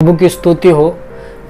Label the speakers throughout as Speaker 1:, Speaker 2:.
Speaker 1: प्रभु की स्तुति हो।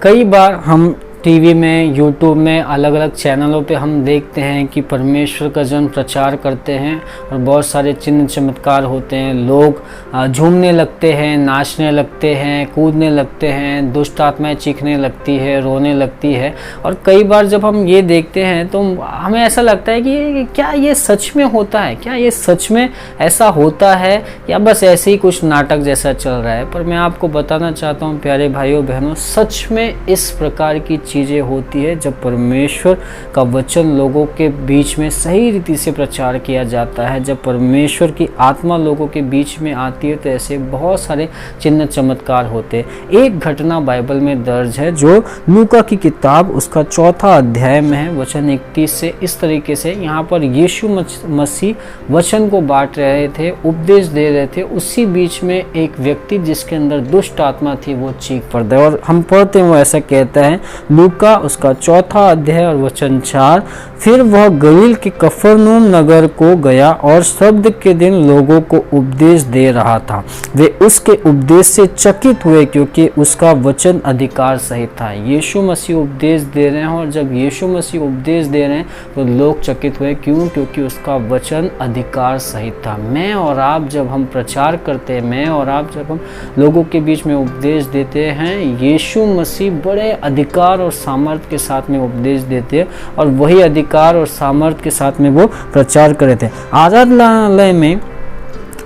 Speaker 1: कई बार हम टीवी में, यूट्यूब में, अलग अलग चैनलों पे हम देखते हैं कि परमेश्वर का जन प्रचार करते हैं और बहुत सारे चिन्ह चमत्कार होते हैं। लोग झूमने लगते हैं, नाचने लगते हैं, कूदने लगते हैं, दुष्ट आत्माएं चीखने लगती है, रोने लगती है। और कई बार जब हम ये देखते हैं तो हमें ऐसा लगता है कि क्या ये सच में होता है, क्या ये सच में ऐसा होता है या बस ऐसे ही कुछ नाटक जैसा चल रहा है। पर मैं आपको बताना चाहता हूँ प्यारे भाइयों बहनों, सच में इस प्रकार की चीज़ें होती है जब परमेश्वर का वचन लोगों के बीच में सही रीति से प्रचार किया जाता है। जब परमेश्वर की आत्मा लोगों के बीच में आती है तो ऐसे बहुत सारे चिन्ह चमत्कार होते हैं। एक घटना बाइबल में दर्ज है जो लूका की किताब उसका 4 अध्याय में है, वचन 31 से इस तरीके से। यहाँ पर यीशु मसीह वचन को बांट रहे थे, उपदेश दे रहे थे। उसी बीच में एक व्यक्ति जिसके अंदर दुष्ट आत्मा थी वो चीख पड़ता है और हम पढ़ते हैं वो ऐसा कहता है, लूका उसका 4 अध्याय और वचन 4। फिर वह गलील के कफरनहूम नगर को गया और शब्द के दिन लोगों को उपदेश दे रहा था। वे उसके उपदेश से चकित हुए क्योंकि उसका वचन अधिकार सहित था। यीशु मसीह उपदेश दे रहे हैं और जब यीशु मसीह उपदेश दे रहे हैं तो लोग चकित हुए। क्यों? क्योंकि उसका वचन अधिकार सहित था। मैं और आप जब हम प्रचार करते हैं, मैं और आप जब हम लोगों के बीच में उपदेश देते हैं, यीशु मसीह बड़े अधिकार और सामर्थ्य के साथ में उपदेश देते हैं और वही अधिकार और सामर्थ्य के साथ में वो प्रचार कर रहे थे। आराधनालय में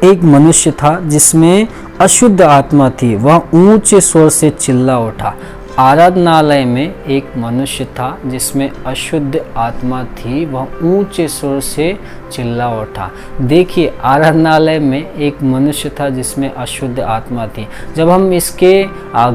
Speaker 1: एक मनुष्य था जिसमें अशुद्ध आत्मा थी। वह ऊंचे स्वर से चिल्ला उठा। आराधनालय में एक मनुष्य था जिसमें अशुद्ध आत्मा थी, वह ऊंचे स्वर से चिल्ला उठा। देखिए, आराधनालय में एक मनुष्य था जिसमें अशुद्ध आत्मा थी। जब हम इसके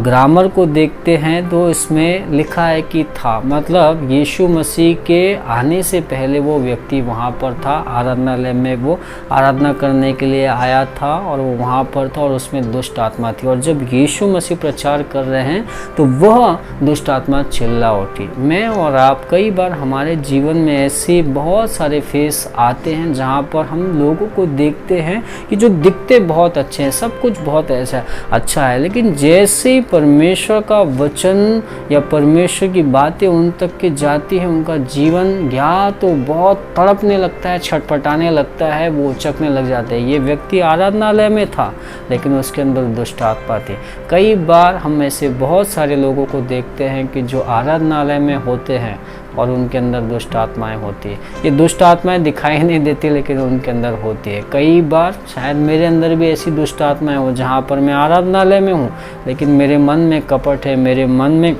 Speaker 1: ग्रामर को देखते हैं तो इसमें लिखा है कि था, मतलब यीशु मसीह के आने से पहले वो व्यक्ति वहाँ पर था। आराधनालय में वो आराधना करने के लिए आया था और वो वहाँ पर था और उसमें दुष्ट आत्मा थी। और जब यीशु मसीह प्रचार कर रहे हैं तो वह दुष्ट आत्मा चिल्ला उठी। मैं और आप कई बार हमारे जीवन में ऐसे बहुत सारे फेस आते हैं जहाँ पर हम लोगों को देखते हैं कि जो दिखते बहुत अच्छे हैं, सब कुछ बहुत ऐसा अच्छा है, लेकिन जैसे ही परमेश्वर का वचन या परमेश्वर की बातें उन तक के जाती है, उनका जीवन या तो बहुत तड़पने लगता है, छटपटाने लगता है, वो उचकने लग जाते हैं। ये व्यक्ति आराधनालय में था लेकिन उसके अंदर दुष्ट आत्मा थी। कई बार हम ऐसे बहुत सारे लोगों को देखते हैं कि जो आराधनालय में होते हैं और उनके अंदर दुष्ट आत्माएं होती है। ये दुष्ट आत्माएं दिखाई नहीं देती लेकिन उनके अंदर होती है। कई बार शायद मेरे अंदर भी ऐसी दुष्ट आत्माएं हो जहाँ पर मैं आराधनालय में हूँ लेकिन मेरे मन में कपट है, मेरे मन में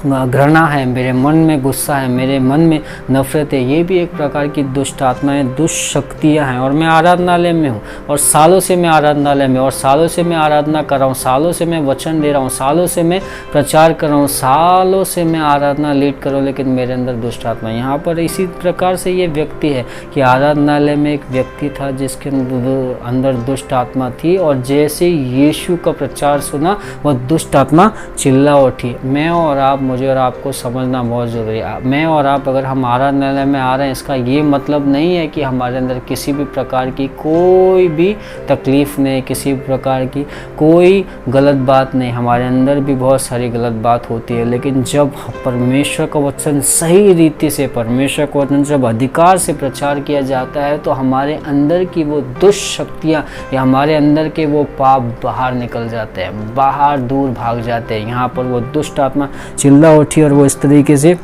Speaker 1: घृणा है, मेरे मन में गुस्सा है, मेरे मन में नफरत है। ये भी एक प्रकार की दुष्ट आत्माएं, दुष्ट शक्तियाँ हैं। और मैं आराधनालय में हूँ और सालों से मैं आराधनालय में और सालों से मैं आराधना कर रहा हूँ, सालों से मैं वचन दे रहा हूँ, सालों से मैं प्रचार कर रहा हूँ, सालों से मैं आराधना लीड कर रहा हूँ, लेकिन मेरे अंदर दुष्ट आत्मा। यहाँ पर इसी प्रकार से ये व्यक्ति है कि आराधनालय में एक व्यक्ति था जिसके अंदर दुष्ट आत्मा थी और जैसे यीशु का प्रचार सुना वह दुष्ट आत्मा चिल्ला उठी। मैं और आप, मुझे और आपको समझना बहुत ज़रूरी है। मैं और आप अगर हम आराधनालय में आ रहे हैं, इसका ये मतलब नहीं है कि हमारे अंदर किसी भी प्रकार की कोई भी तकलीफ़ नहीं, किसी भी प्रकार की कोई गलत बात नहीं। हमारे अंदर भी बहुत सारी गलत बात होती है, लेकिन जब परमेश्वर का वचन सही रीति से, परमेश्वर का वचन जब अधिकार से प्रचार किया जाता है तो हमारे अंदर की वो दुष्ट शक्तियाँ या हमारे अंदर के वो पाप बाहर निकल जाते हैं, बाहर दूर भाग जाते हैं। यहाँ पर वो दुष्ट आत्मा चिल्ला उठी और वो इस तरीके से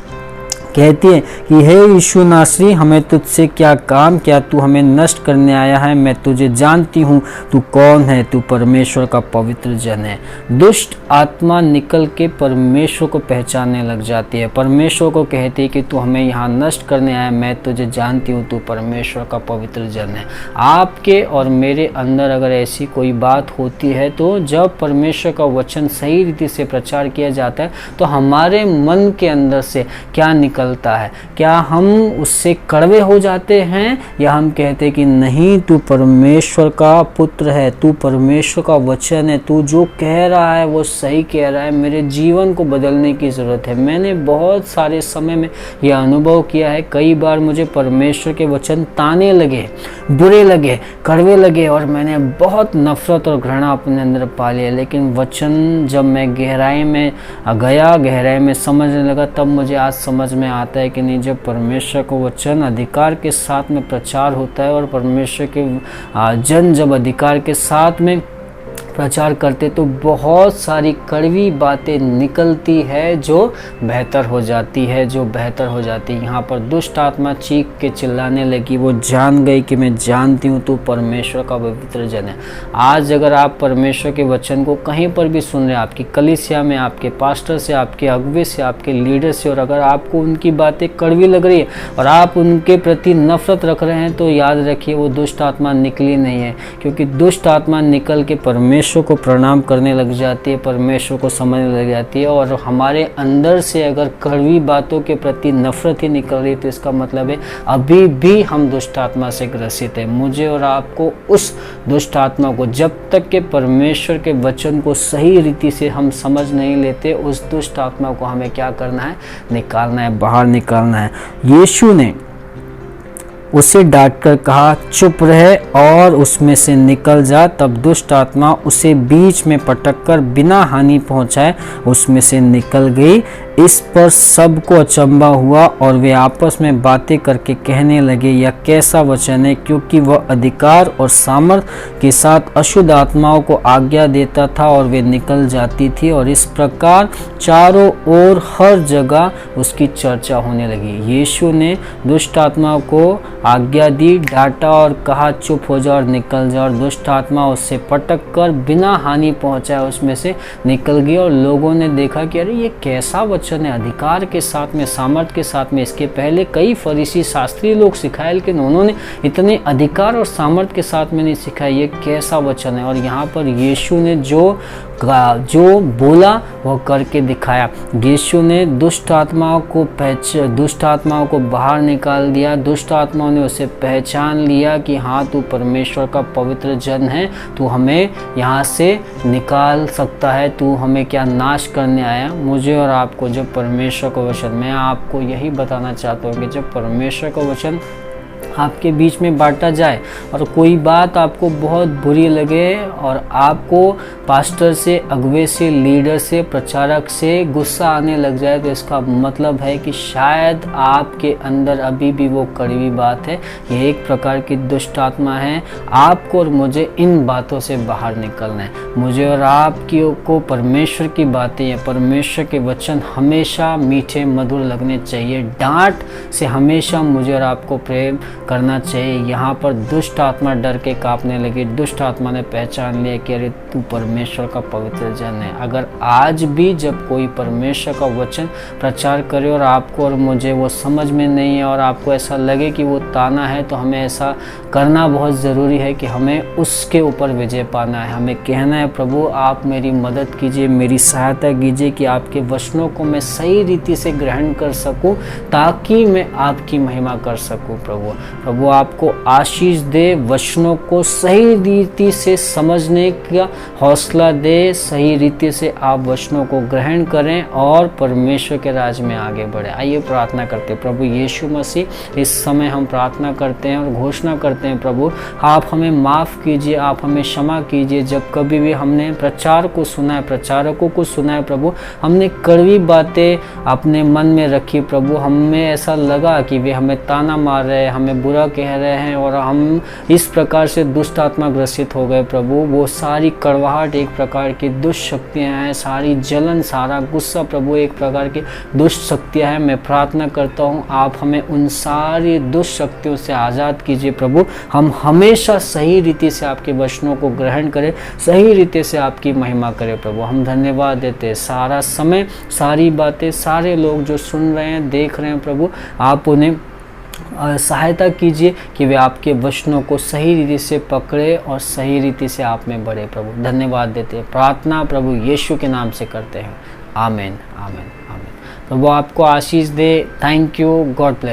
Speaker 1: कहती है कि हे यीशु नासरी, हमें तुझसे क्या काम, क्या तू हमें नष्ट करने आया है? मैं तुझे जानती हूँ, तू कौन है, तू परमेश्वर का पवित्र जन है। दुष्ट आत्मा निकल के परमेश्वर को पहचानने लग जाती है, परमेश्वर को कहती है कि तू हमें यहाँ नष्ट करने आया, मैं तुझे जानती हूँ, तू परमेश्वर का पवित्र जन है। आपके और मेरे अंदर अगर ऐसी कोई बात होती है तो जब परमेश्वर का वचन सही रीति से प्रचार किया जाता है तो हमारे मन के अंदर से क्या निकल निकलता है। क्या हम उससे कड़वे हो जाते हैं या हम कहते हैं कि नहीं, तू परमेश्वर का पुत्र है, तू परमेश्वर का वचन है, तू जो कह रहा है वो सही कह रहा है, मेरे जीवन को बदलने की ज़रूरत है। मैंने बहुत सारे समय में यह अनुभव किया है, कई बार मुझे परमेश्वर के वचन ताने लगे, बुरे लगे, कड़वे लगे और मैंने बहुत नफरत और घृणा अपने अंदर पा लिया। लेकिन वचन जब मैं गहराई में गया, गहराई में समझने लगा, तब मुझे आज समझ में आता है कि नहीं, जब परमेश्वर को वचन अधिकार के साथ में प्रचार होता है और परमेश्वर के जन जब अधिकार के साथ में प्रचार करते तो बहुत सारी कड़वी बातें निकलती है जो बेहतर हो जाती है, जो बेहतर हो जाती है। यहाँ पर दुष्ट आत्मा चीख के चिल्लाने लगी, वो जान गई कि मैं जानती हूँ तू परमेश्वर का पवित्र जन है। आज अगर आप परमेश्वर के वचन को कहीं पर भी सुन रहे हैं, आपकी कलीसिया में, आपके पास्टर से, आपके अगुवे से, आपके लीडर से, और अगर आपको उनकी बातें कड़वी लग रही है और आप उनके प्रति नफरत रख रहे हैं, तो याद रखिए वो दुष्ट आत्मा निकली नहीं है, क्योंकि दुष्ट आत्मा निकल के परमेश्वर को प्रणाम करने लग जाती है, परमेश्वर को समझने लग जाती है। और हमारे अंदर से अगर कड़वी बातों के प्रति नफरत ही निकल रही है तो इसका मतलब है अभी भी हम दुष्ट आत्मा से ग्रसित है। मुझे और आपको उस दुष्ट आत्मा को, जब तक के परमेश्वर के वचन को सही रीति से हम समझ नहीं लेते, उस दुष्ट आत्मा को हमें क्या करना है? निकालना है, बाहर निकालना है। यीशु ने उसे डांटकर कहा, चुप रहे और उसमें से निकल जा। तब दुष्ट आत्मा उसे बीच में पटककर बिना हानि पहुंचाए उसमें से निकल गई। इस पर सबको अचंभा हुआ और वे आपस में बातें करके कहने लगे, यह कैसा वचन है, क्योंकि वह अधिकार और सामर्थ्य के साथ अशुद्ध आत्माओं को आज्ञा देता था और वे निकल जाती थी। और इस प्रकार चारों ओर हर जगह उसकी चर्चा होने लगी। यीशु ने दुष्ट आत्मा को आज्ञा दी, डांटा और कहा, चुप हो जा और निकल जा। और दुष्ट आत्मा उससे पटक कर बिना हानि पहुंचाए उसमें से निकल गई। और लोगों ने देखा कि अरे ये कैसा वचन है, अधिकार के साथ में, सामर्थ के साथ में। इसके पहले कई फरीसी शास्त्री लोग सिखाए, लेकिन उन्होंने इतने अधिकार और सामर्थ के साथ में नहीं सिखाया। ये कैसा वचन है? और यहाँ पर यीशु ने जो बोला वो करके दिखाया। यीशु ने दुष्ट आत्माओं को बाहर निकाल दिया। दुष्ट आत्माओं ने उसे पहचान लिया कि हाँ, तू परमेश्वर का पवित्र जन है, तू हमें यहाँ से निकाल सकता है, तू हमें क्या नाश करने आया। मुझे और आपको जब परमेश्वर का वचन, मैं आपको यही बताना चाहता हूँ कि जब परमेश्वर का वचन आपके बीच में बांटा जाए और कोई बात आपको बहुत बुरी लगे और आपको पास्टर से, अगुवे से, लीडर से, प्रचारक से गुस्सा आने लग जाए, तो इसका मतलब है कि शायद आपके अंदर अभी भी वो कड़वी बात है। ये एक प्रकार की दुष्ट आत्मा है। आपको और मुझे इन बातों से बाहर निकलना है। मुझे और आपकी को परमेश्वर की बातें या परमेश्वर के वचन हमेशा मीठे मधुर लगने चाहिए। डांट से हमेशा मुझे और आपको प्रेम करना चाहिए। यहाँ पर दुष्ट आत्मा डर के कांपने लगी। दुष्ट आत्मा ने पहचान लिया कि अरे तू परमेश्वर का पवित्र जन है। अगर आज भी जब कोई परमेश्वर का वचन प्रचार करे और आपको और मुझे वो समझ में नहीं है और आपको ऐसा लगे कि वो ताना है, तो हमें ऐसा करना बहुत ज़रूरी है कि हमें उसके ऊपर विजय पाना है। हमें कहना है, प्रभु आप मेरी मदद कीजिए, मेरी सहायता कीजिए कि आपके वचनों को मैं सही रीति से ग्रहण कर सकूं, ताकि मैं आपकी महिमा कर सकूं। प्रभु आपको आशीष दे, वचनों को सही रीति से समझने का हौसला दे, सही रीति से आप वचनों को ग्रहण करें और परमेश्वर के राज में आगे बढ़े। आइए प्रार्थना करते हैं। प्रभु यीशु मसीह, इस समय हम प्रार्थना करते हैं और घोषणा करते हैं, प्रभु आप हमें माफ़ कीजिए, आप हमें क्षमा कीजिए। जब कभी भी हमने प्रचार को सुना है, प्रचारकों को सुना है, प्रभु हमने कड़वी बातें अपने मन में रखी, प्रभु हमें ऐसा लगा कि वे हमें ताना मार रहे हैं, हमें बुरा कह रहे हैं और हम इस प्रकार से दुष्ट आत्मा ग्रसित हो गए। प्रभु वो सारी कड़वाहट एक प्रकार की दुष्ट शक्तियाँ हैं, सारी जलन, सारा गुस्सा प्रभु एक प्रकार की दुष्ट शक्तियाँ हैं। मैं प्रार्थना करता हूँ आप हमें उन सारी दुष्ट शक्तियों से आज़ाद कीजिए। प्रभु हम हमेशा सही रीति से आपके वचनों को ग्रहण करें, सही रीति से आपकी महिमा करें। प्रभु हम धन्यवाद देते हैं, सारा समय, सारी बातें, सारे लोग जो सुन रहे हैं, देख रहे हैं, प्रभु आप उन्हें सहायता कीजिए कि वे आपके वचनों को सही रीति से पकड़े और सही रीति से आप में बढ़े। प्रभु धन्यवाद देते हैं। प्रार्थना प्रभु यीशु के नाम से करते हैं। आमीन, आमीन, आमीन। प्रभु आपको आशीष दे। Thank you, God bless.